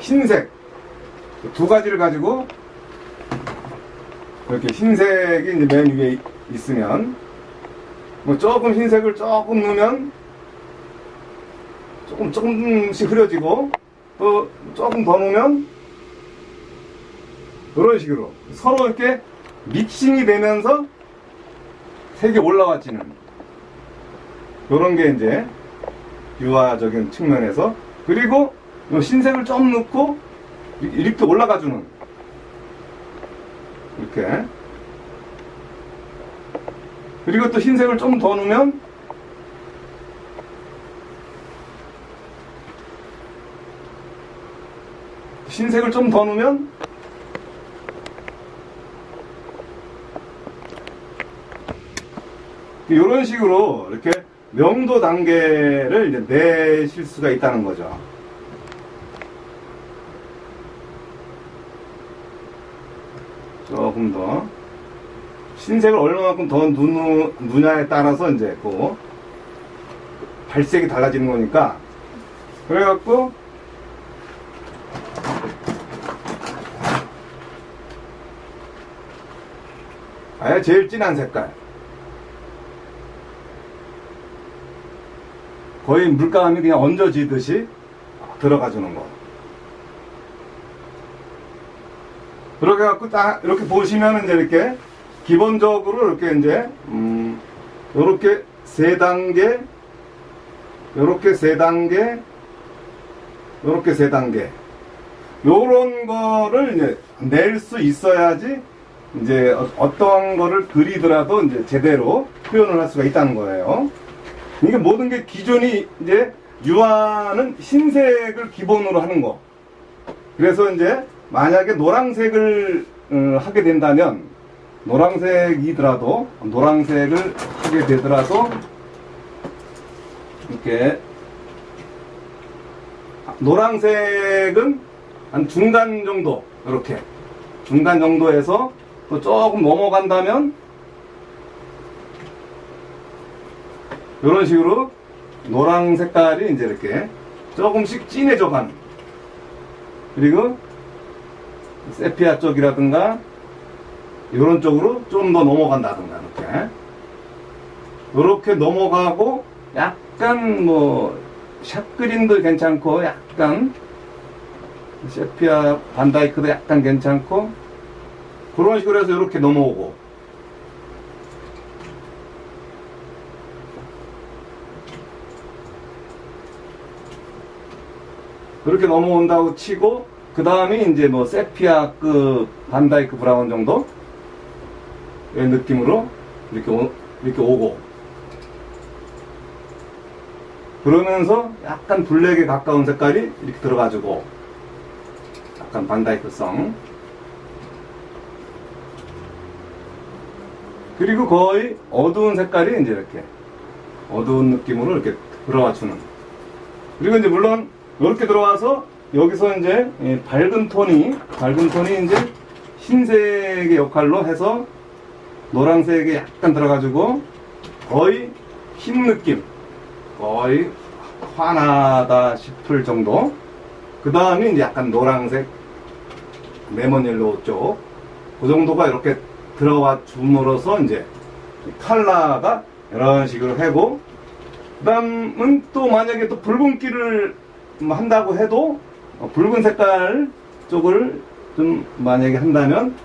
흰색 두 가지를 가지고 이렇게 흰색이 이제 맨 위에 있으면 뭐 조금 흰색을 조금 넣으면 조금씩 흐려지고 또 조금 더 넣으면 이런 식으로 서로 이렇게 믹싱이 되면서 색이 올라와지는 이런 게 이제 유화적인 측면에서, 그리고 요 흰색을 좀 넣고 이렇게 올라가주는, 이렇게, 그리고 또 흰색을 좀 더 넣으면 흰색을 좀 더 넣으면 이런 식으로 이렇게 명도 단계를 이제 내실 수가 있다는 거죠. 조금 더 흰색을 얼마만큼 더 누냐에 따라서 이제 그 발색이 달라지는 거니까, 그래갖고 아예 제일 진한 색깔, 거의 물감이 그냥 얹어지듯이 들어가주는 거. 그렇게 갖고 딱 이렇게 보시면은 이제 이렇게 기본적으로 이렇게 이제 요렇게 세 단계, 요렇게 세 단계, 요렇게 세 단계, 요런 거를 이제 낼 수 있어야지 이제 어떠한 거를 그리더라도 이제 제대로 표현을 할 수가 있다는 거예요. 이게 모든 게 기존이 이제 유화는 흰색을 기본으로 하는 거. 그래서 이제 만약에 노란색을 하게 된다면, 노란색이더라도, 노란색을 하게 되더라도 이렇게 노란색은 한 중간 정도, 이렇게 중간 정도에서 또 조금 넘어간다면 이런 식으로 노랑 색깔이 이제 이렇게 조금씩 진해져 간, 그리고 세피아 쪽이라든가 이런 쪽으로 좀 더 넘어간다든가, 이렇게 넘어가고 약간 뭐 샷그린도 괜찮고, 약간 세피아 반다이크도 약간 괜찮고, 그런 식으로 해서 이렇게 넘어오고, 그렇게 넘어온다고 치고, 그 다음에 이제 뭐 세피아급 반다이크 브라운 정도의 느낌으로 이렇게 오고, 그러면서 약간 블랙에 가까운 색깔이 이렇게 들어가지고, 약간 반다이크성, 그리고 거의 어두운 색깔이 이제 이렇게 어두운 느낌으로 이렇게 들어와 주는. 그리고 이제 물론 이렇게 들어와서 여기서 이제 밝은 톤이 이제 흰색의 역할로 해서 노란색이 약간 들어가지고 거의 흰 느낌, 거의 환하다 싶을 정도. 그 다음에 이제 약간 노란색, 레몬 옐로우 쪽, 그 정도가 이렇게 들어와 줌으로써 이제 컬러가 이런 식으로 하고, 그 다음은 또 만약에 또 붉은기를 한다고 해도 붉은 색깔 쪽을 좀 만약에 한다면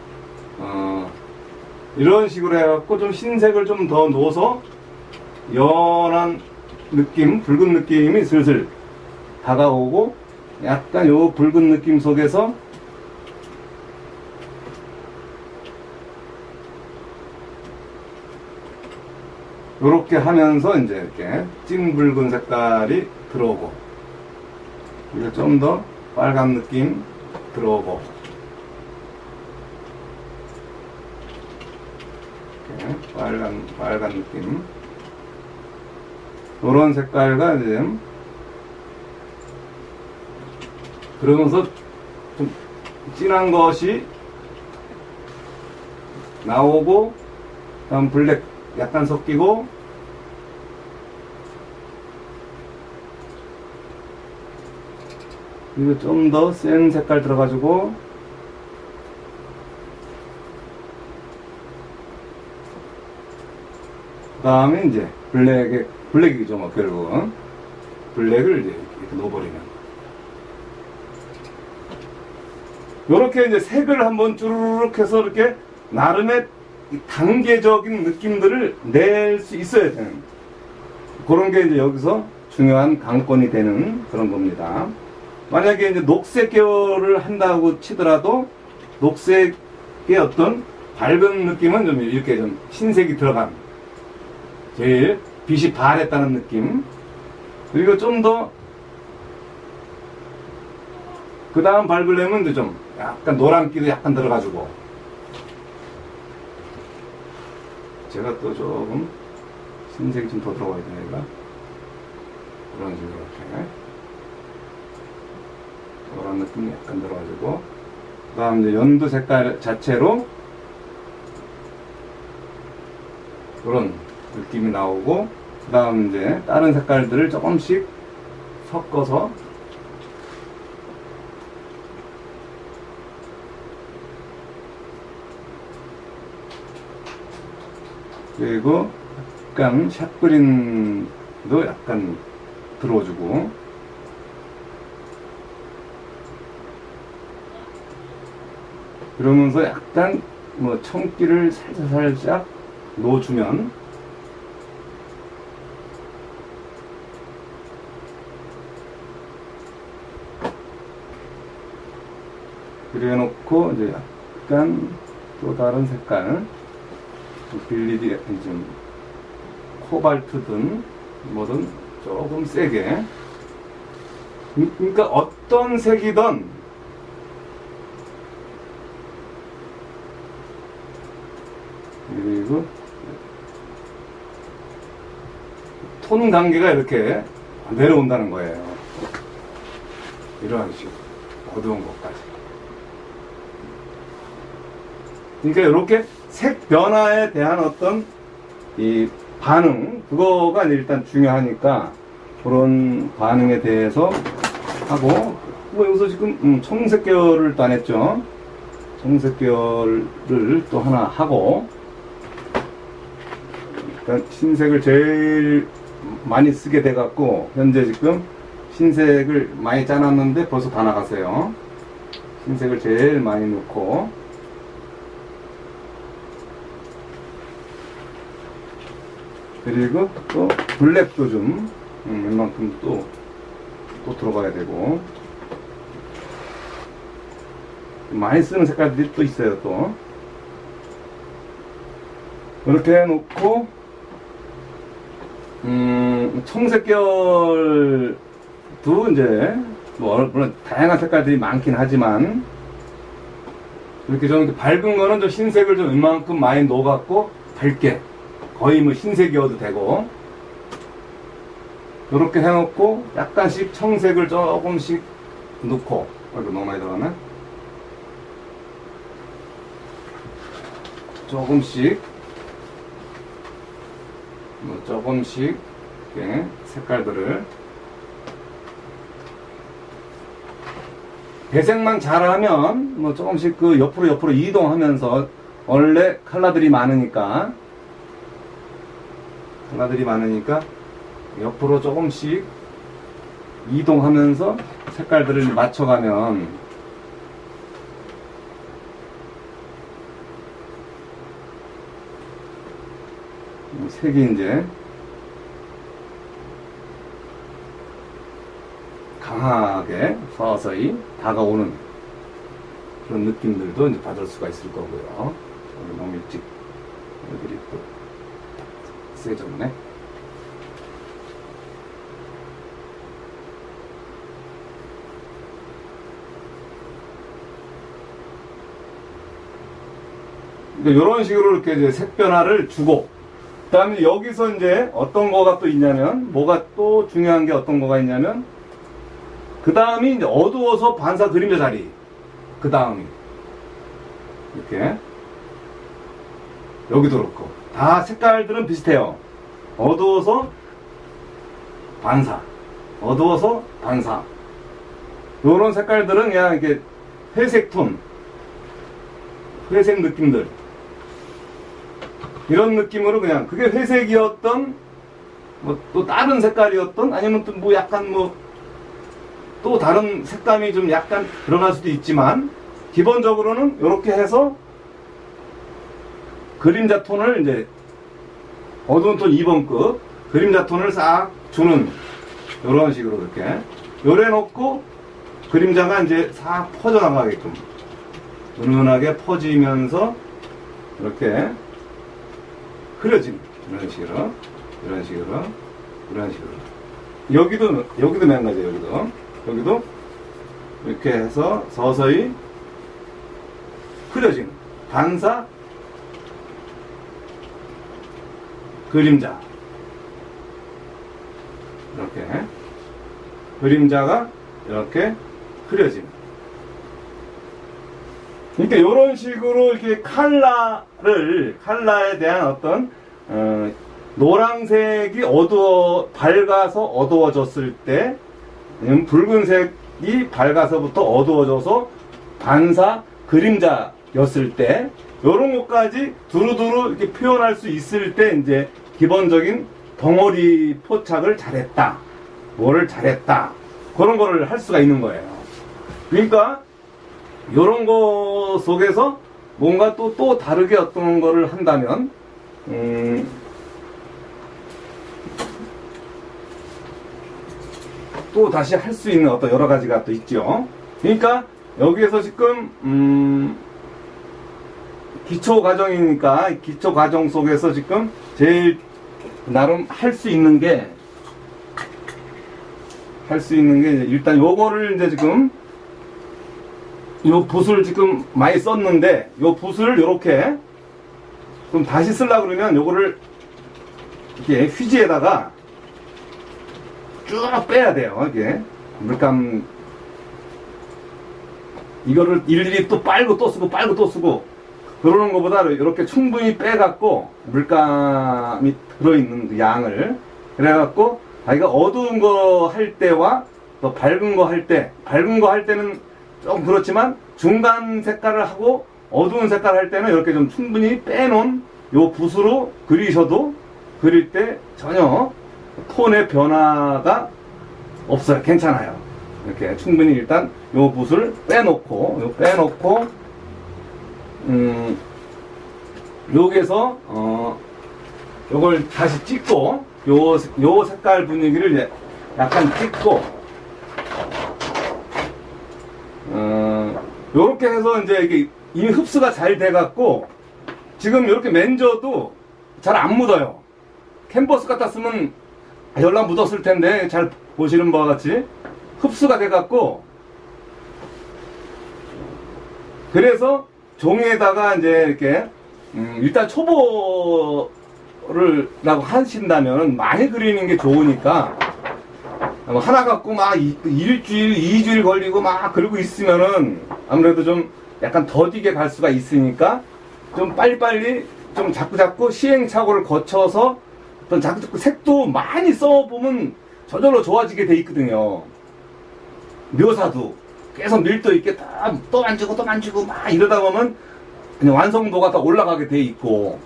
이런 식으로 해갖고 좀 흰색을 좀 더 넣어서 연한 느낌, 붉은 느낌이 슬슬 다가오고, 약간 요 붉은 느낌 속에서 요렇게 하면서 이제 이렇게 찐 붉은 색깔이 들어오고, 이거 좀 더 빨간 느낌 들어오고, 이렇게 빨간 느낌, 요런 색깔과 이제 그러면서 좀 진한 것이 나오고, 다음 블랙 약간 섞이고, 그리고 좀 더 센 색깔 들어가지고 그 다음에 이제 블랙이죠 뭐 결국은 블랙을 이제 이렇게 넣어버리면 요렇게 이제 색을 한번 쭈르륵 해서 이렇게 나름의 단계적인 느낌들을 낼 수 있어야 되는 그런 게 이제 여기서 중요한 관건이 되는 그런 겁니다. 만약에 이제 녹색 계열을 한다고 치더라도 녹색의 어떤 밝은 느낌은 좀 이렇게 좀 흰색이 들어간 제일 빛이 발했다는 느낌. 그리고 좀 더 그 다음 밝으려면 이제 좀 약간 노란기도 약간 들어가지고 제가 또 조금 흰색이 좀 더 들어가야 되니까 그런 식으로 이렇게 노란 느낌이 약간 들어가지고 그 다음 이제 연두 색깔 자체로 그런 느낌이 나오고 그 다음 이제 다른 색깔들을 조금씩 섞어서 그리고 약간 샷그린도 약간 들어주고 그러면서 약간 뭐 청기를 살짝 넣어주면 그래 놓고 이제 약간 또 다른 색깔 빌리디 좀 코발트든 뭐든 조금 세게 그러니까 어떤 색이든 그리고 톤 단계가 이렇게 내려온다는 거예요. 이러한 식으로 어두운 것까지. 그러니까 이렇게 색 변화에 대한 어떤 이 반응 그거가 일단 중요하니까 그런 반응에 대해서 하고 뭐 여기서 지금 청색 계열을 또 안 했죠. 청색 계열을 또 하나 하고 일단 흰색을 제일 많이 쓰게 돼 갖고 현재 지금 흰색을 많이 짜놨는데 벌써 다 나갔어요. 흰색을 제일 많이 넣고 그리고 또 블랙도 좀 웬만큼 또 들어가야 되고 많이 쓰는 색깔들이 또 있어요. 또 이렇게 해놓고 청색 계열도 이제 뭐 물론 다양한 색깔들이 많긴 하지만 이렇게 좀 밝은 거는 좀 흰색을 좀 웬만큼 많이 넣어갖고 밝게 거의 뭐 흰색이어도 되고 이렇게 해놓고 약간씩 청색을 조금씩 넣고 이거 너무 많이 들어가네. 조금씩 이렇게 색깔들을 배색만 잘하면 뭐 조금씩 그 옆으로 이동하면서 원래 컬러들이 많으니까 옆으로 조금씩 이동하면서 색깔들을 맞춰가면 색이 이제 강하게 서서히 다가오는 그런 느낌들도 이제 받을 수가 있을 거고요. 너무 일찍 여기를 또 세졌네. 이런 식으로 이렇게 이제 색 변화를 주고, 그 다음에 여기서 이제 어떤 거가 또 있냐면, 뭐가 또 중요한 게 어떤 거가 있냐면, 그 다음이 이제 어두워서 반사 그림자 자리. 그 다음이. 이렇게. 여기도 그렇고. 다 색깔들은 비슷해요. 어두워서 반사. 어두워서 반사. 요런 색깔들은 그냥 이렇게 회색 톤, 회색 느낌들. 이런 느낌으로 그냥 그게 회색이었던 뭐 또 다른 색깔이었던 아니면 또 뭐 약간 뭐 또 다른 색감이 좀 약간 드러날 수도 있지만 기본적으로는 이렇게 해서 그림자 톤을 이제 어두운 톤 2번급 그림자 톤을 싹 주는 이런 식으로 이렇게 요래 놓고 그림자가 이제 싹 퍼져나가게끔 은은하게 퍼지면서 이렇게 흐려지는 이런 식으로 이런 식으로 이런 식으로 여기도 마찬가지예요. 여기도 이렇게 해서 서서히 흐려지는 반사 그림자 이렇게 그림자가 이렇게 흐려지는 그러니까 이런 식으로 이렇게 칼라에 대한 어떤 노란색이 밝아서 어두워졌을 때 아니면 붉은색이 밝아서부터 어두워져서 반사 그림자였을 때 이런 것까지 두루두루 이렇게 표현할 수 있을 때 이제 기본적인 덩어리 포착을 잘했다, 뭐를 잘했다 그런 거를 할 수가 있는 거예요. 그러니까 이런 거 속에서 뭔가 또 다르게 어떤 거를 한다면 또 다시 할 수 있는 어떤 여러 가지가 또 있죠. 그러니까 여기에서 지금 기초 과정이니까 기초 과정 속에서 지금 제일 나름 할 수 있는 게 일단 요거를 이제 지금 요 붓을 지금 많이 썼는데 요 붓을 요렇게 좀 다시 쓰려고 그러면 요거를 이렇게 휴지에다가 쭉 빼야 돼요. 이게 물감 이거를 일일이 또 빨고 또 쓰고 빨고 또 쓰고 그러는 것보다 이렇게 충분히 빼갖고 물감이 들어있는 그 양을 그래갖고 자기가 어두운 거 할 때와 또 밝은 거 할 때는 좀 그렇지만 중간 색깔을 하고 어두운 색깔 할 때는 이렇게 좀 충분히 빼놓은 요 붓으로 그릴 때 전혀 톤의 변화가 없어요. 괜찮아요. 이렇게 충분히 일단 요 붓을 빼놓고 여기에서 요걸 다시 찍고 요 색깔 분위기를 이제 약간 찍고 요렇게 해서 이제 이게 이미 흡수가 잘 돼갖고 지금 이렇게 맨져도 잘 안 묻어요. 캔버스 갖다 쓰면 연락 묻었을 텐데 잘 보시는 바와 같이 흡수가 돼갖고 그래서 종이에다가 이제 이렇게 일단 초보라고 하신다면 많이 그리는 게 좋으니까 하나 갖고 막 일주일, 2주일 걸리고 막 그러고 있으면은 아무래도 좀 약간 더디게 갈 수가 있으니까 좀 빨리빨리 좀 자꾸자꾸 시행착오를 거쳐서 어떤 자꾸 색도 많이 써보면 저절로 좋아지게 돼 있거든요. 묘사도 계속 밀도 있게 또 만지고 막 이러다 보면 그냥 완성도가 더 올라가게 돼 있고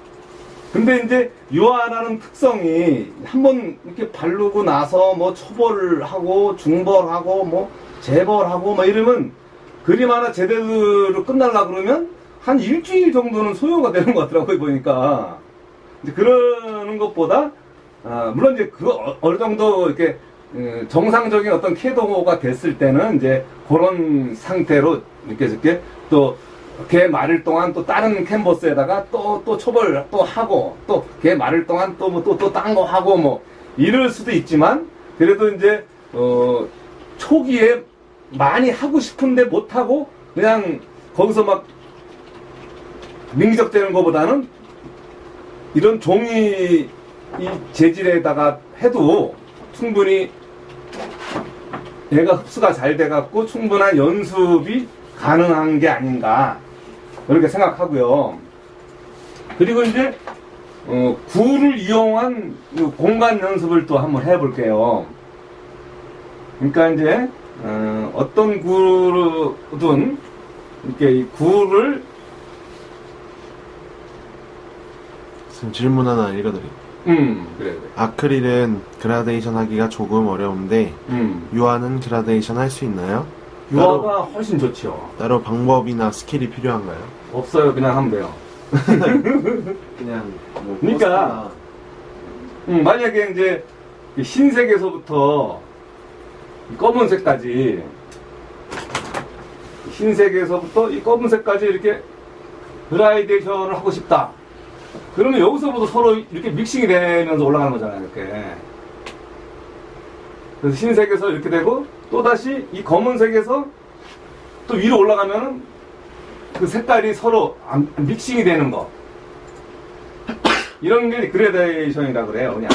근데 이제 유화라는 특성이 한번 이렇게 바르고 나서 뭐 초벌을 하고 중벌하고 뭐 재벌하고 뭐 이러면 그림 하나 제대로 끝날라 그러면 한 일주일 정도는 소요가 되는 것 같더라고요 보니까 이제 그러는 것보다 물론 이제 그 어느 정도 이렇게 정상적인 어떤 캐도가 됐을 때는 이제 그런 상태로 이렇게 또 걔 마를 동안 또 다른 캔버스에다가 또 초벌 또 하고 또 걔 마를 동안 또 뭐 또 딴 거 하고 뭐 이럴 수도 있지만 그래도 이제 초기에 많이 하고 싶은데 못 하고 그냥 거기서 막 민기적대는 것보다는 이런 종이 이 재질에다가 해도 충분히 얘가 흡수가 잘 돼갖고 충분한 연습이 가능한 게 아닌가 그렇게 생각하고요. 그리고 이제 구를 이용한 공간 연습을 또 한번 해볼게요. 그러니까 이제 어떤 구든 이렇게 이 구를 지금 질문 하나 읽어드릴게요. 그래. 아크릴은 그라데이션 하기가 조금 어려운데 유화는 그라데이션 할 수 있나요? 유화가 훨씬 좋죠. 따로 방법이나 스킬이 필요한가요? 없어요. 그냥 하면 돼요. 그냥 뭐 그러니까 만약에 이제 흰색에서부터 검은색까지 흰색에서부터 이 검은색까지 이렇게 그라데이션을 하고 싶다. 그러면 여기서부터 서로 이렇게 믹싱이 되면서 올라가는 거잖아요. 이렇게. 그래서 흰색에서 이렇게 되고 또다시 이 검은색에서 또 위로 올라가면은 그 색깔이 서로 믹싱이 되는 거. 이런 게 그라데이션이라 그래요. 그냥.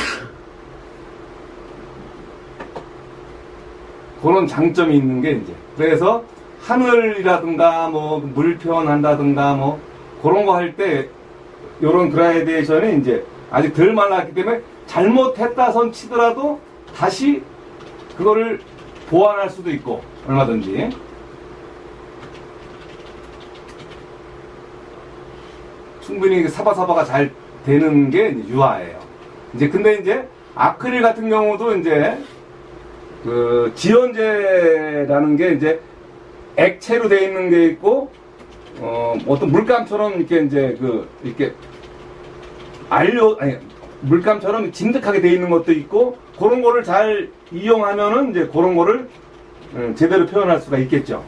그런 장점이 있는 게 이제. 그래서 하늘이라든가 뭐 물 표현한다든가 뭐 그런 거 할 때 요런 그라데이션이 이제 아직 덜 말랐기 때문에 잘못했다 손 치더라도 다시 그거를 보완할 수도 있고 얼마든지. 충분히 사바사바가 잘 되는 게 이제 유화예요. 이제 근데 이제 아크릴 같은 경우도 이제 그 지연제라는 게 이제 액체로 되어 있는 게 있고 어떤 물감처럼 이렇게 이제 이렇게 물감처럼 진득하게 되어 있는 것도 있고 그런 거를 잘 이용하면은 이제 그런 거를 제대로 표현할 수가 있겠죠.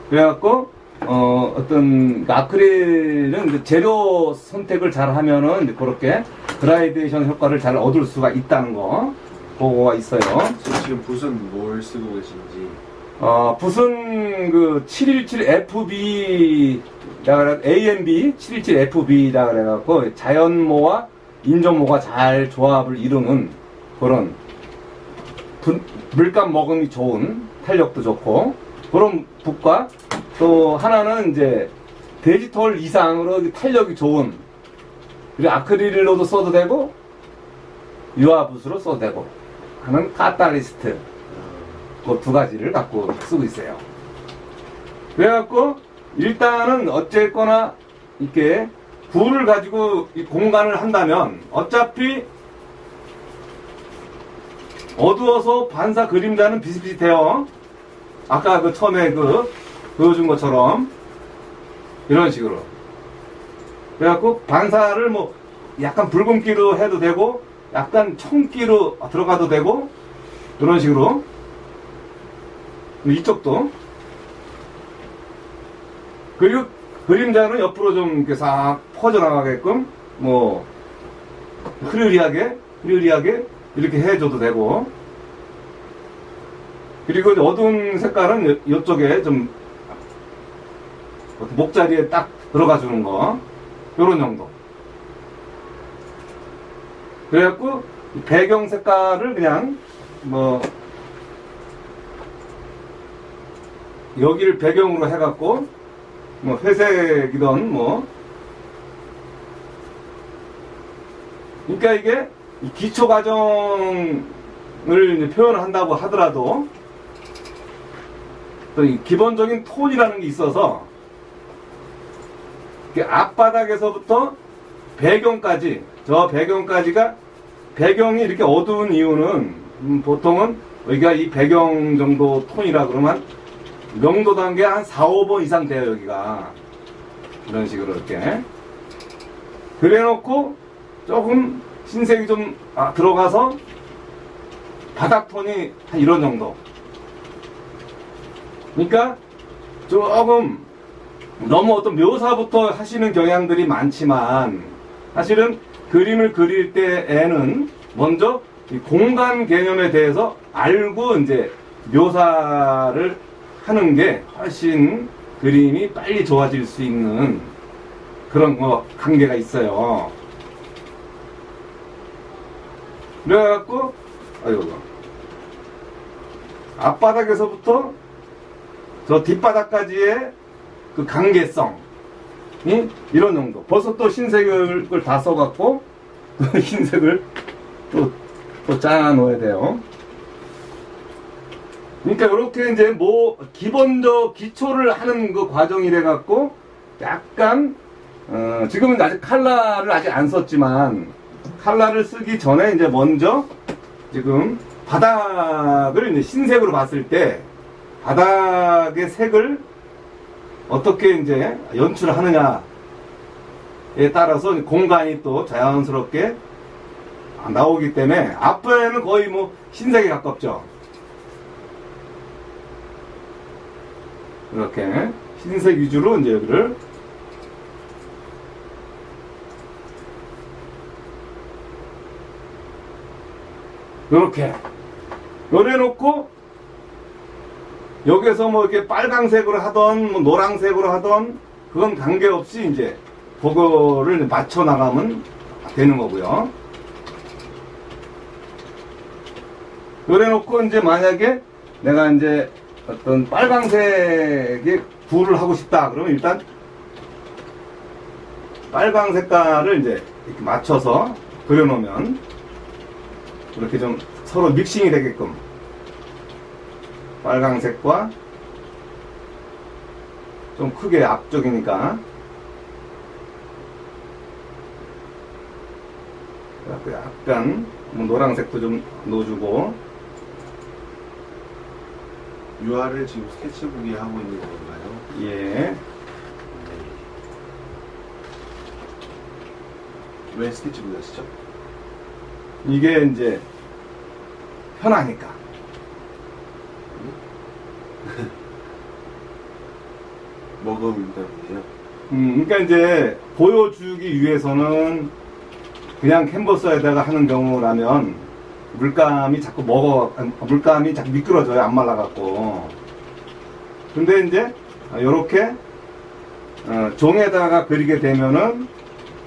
그래갖고 어떤 아크릴은 이제 재료 선택을 잘 하면은 이제 그렇게 그라데이션 효과를 잘 얻을 수가 있다는 거 그거가 있어요. 지금 붓은 뭘 쓰고 계신지. 붓은 그 717FB AMB 717FB라 그래갖고 자연모와 인조모가 잘 조합을 이루는 그런 물감 먹음이 좋은 탄력도 좋고 그런 붓과 또 하나는 이제 데지털 이상으로 탄력이 좋은 그리고 아크릴로도 써도 되고 유화붓으로 써도 되고 하는 카탈리스트 그 두 가지를 갖고 쓰고 있어요. 그래갖고 일단은 어쨌거나 이렇게 붓을 가지고 이 공간을 한다면 어차피 어두워서 반사 그림자는 비슷비슷해요. 아까 그 처음에 보여준 것처럼 이런 식으로. 그래갖고 반사를 뭐 약간 붉은기로 해도 되고 약간 청기로 들어가도 되고 이런 식으로. 이쪽도. 그리고 그림자는 옆으로 좀 이렇게 싹 퍼져나가게끔 뭐 흐리흐리하게 이렇게 해줘도 되고. 그리고 어두운 색깔은 이쪽에 좀 목자리에 딱 들어가 주는 거 요런 정도. 그래갖고 배경 색깔을 그냥 뭐 여기를 배경으로 해갖고 뭐 회색이던 뭐 그러니까 이게 기초 과정을 이제 표현을 한다고 하더라도 또 이 기본적인 톤이라는 게 있어서 앞바닥에서부터 배경까지 저 배경까지가 배경이 이렇게 어두운 이유는 보통은 여기가 이 배경 정도 톤이라 그러면 명도 단계 한 4, 5번 이상 돼요 여기가 이런 식으로 이렇게 그래 놓고 조금 흰색이 좀 들어가서 바닥 톤이 한 이런 정도. 그러니까 조금 너무 어떤 묘사부터 하시는 경향들이 많지만 사실은 그림을 그릴 때에는 먼저 이 공간 개념에 대해서 알고 이제 묘사를 하는 게 훨씬 그림이 빨리 좋아질 수 있는 그런 관계가 있어요. 그래갖고 앞바닥에서부터 저 뒷바닥까지의 그 관계성이 이런 정도. 벌써 또 흰색을 다 써갖고 또 흰색을 또 짜놓아야 돼요. 그러니까 이렇게 이제 뭐 기본적 기초를 하는 그 과정이래 갖고 약간 지금은 아직 칼라를 아직 안 썼지만 칼라를 쓰기 전에 이제 먼저 지금 바닥을 이제 흰색으로 봤을 때 바닥의 색을 어떻게 이제 연출하느냐에 따라서 공간이 또 자연스럽게 나오기 때문에 앞에는 거의 뭐 흰색에 가깝죠. 이렇게 흰색 위주로 이제 여기를 이렇게 요래놓고 여기서 뭐 이렇게 빨강색으로 하던 뭐 노란색으로 하던 그건 관계없이 이제 그거를 맞춰 나가면 되는 거고요. 요래놓고 이제 만약에 내가 이제 어떤 빨강색에 굴을 하고 싶다 그러면 일단 빨강 색깔을 이제 이렇게 맞춰서 그려놓으면 이렇게 좀 서로 믹싱이 되게끔 빨강색과 좀 크게 앞쪽이니까 약간 뭐 노란색도 좀 넣어주고. 유화를 지금 스케치북에 하고 있는 건가요? 예. 왜 스케치북 하시죠? 이게 이제 편하니까. 뭐가 의미다군요? 그러니까 이제 보여주기 위해서는 그냥 캔버스에다가 하는 경우라면 물감이 자꾸 물감이 자꾸 미끄러져요. 안 말라갖고. 근데 이제 요렇게 종에다가 그리게 되면은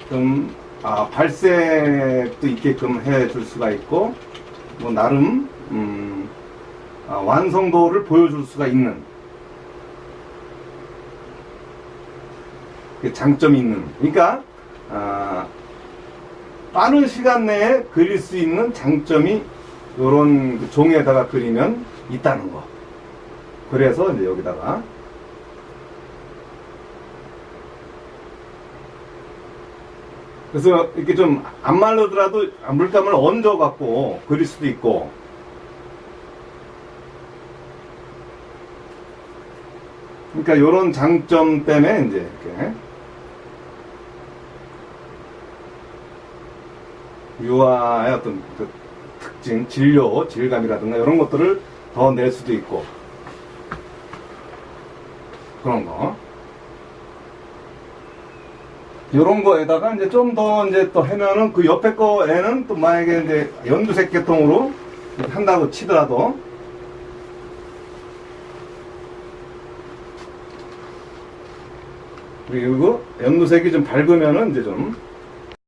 좀 발색도 있게끔 해줄 수가 있고 뭐 나름 완성도를 보여줄 수가 있는 그 장점이 있는. 그러니까 빠른 시간 내에 그릴 수 있는 장점이 요런 그 종이에다가 그리면 있다는 거. 그래서 이제 여기다가 그래서 이렇게 좀 안 말르더라도 물감을 얹어 갖고 그릴 수도 있고. 그러니까 요런 장점 때문에 이제 이렇게 유화의 어떤 그 특징, 진료, 질감이라든가 이런 것들을 더 낼 수도 있고 그런 거. 이런 거에다가 이제 좀 더 이제 또 하면은 그 옆에 거에는 또 만약에 이제 연두색 계통으로 한다고 치더라도 그리고 연두색이 좀 밝으면은 이제 좀